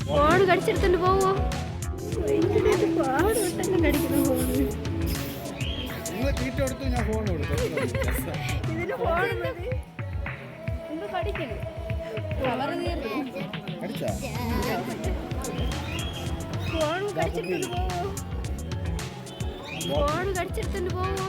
Phone കടിച്ചെടുത്തോണ്ട് പോവോ? പാടും കടിക്കുന്ന ഫോണ്. ഇതിന് ഫോൺ മതി. എന്ത് കടിക്കല്? ഫോൺ കടിച്ചെടുത്തോണ്ട് പോവോ? ഫോൺ കടിച്ചെടുത്തോണ്ട് പോവോ?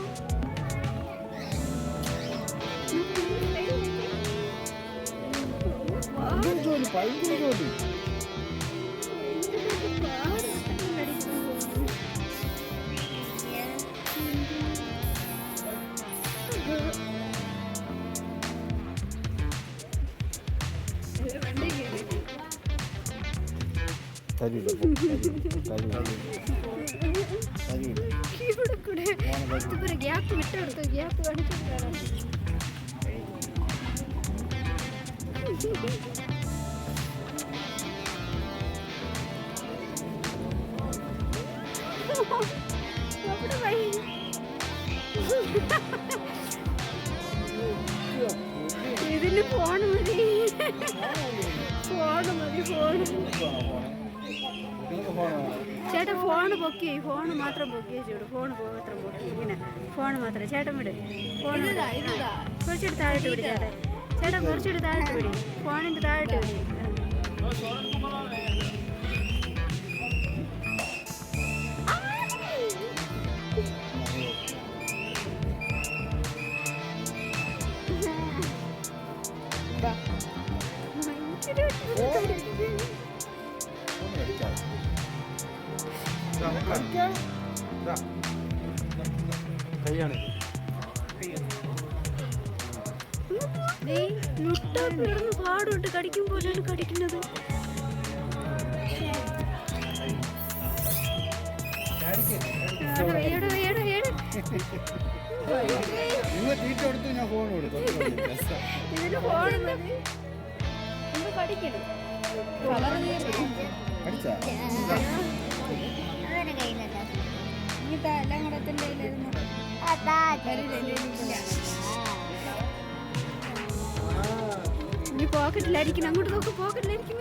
ഗ്യാപ്പ് വിട്ടെടുത്തു. ഗ്യാപ്പ് കാണിച്ചിട്ടാണ്. ഇതിന് ഫോൺ മതി. ഫോൺ മതി. ചേട്ടാ ഫോണ് പൊക്കി. ഫോണ് മാത്രം പൊക്കിയേ ചൂട്. ഫോണ് മാത്രം പൊക്കി. ഇങ്ങനെ ഫോണ് മാത്രം. ചേട്ടൻ വിട്. ഫോൺ കുറച്ചെടുത്ത് താഴോട്ട് വിട്. ചേട്ടാ കുറച്ചെടുത്ത് താഴോട്ട് വിടി. ഫോണിൻ്റെ താഴോട്ട് വിടി. മുട്ട പിറന്ന് പാടുണ്ട്. കടിക്കും പോലെയാണ് കടിക്കുന്നത്. ഇതിന് ഫോൺ മതി. എന്ത് കടിക്കല്? എല്ലാം കൂടത്തിന്റെ ഇനി പോക്കറ്റിലായിരിക്കണം. അങ്ങോട്ട് നോക്ക്. പോക്കറ്റിലായിരിക്കും.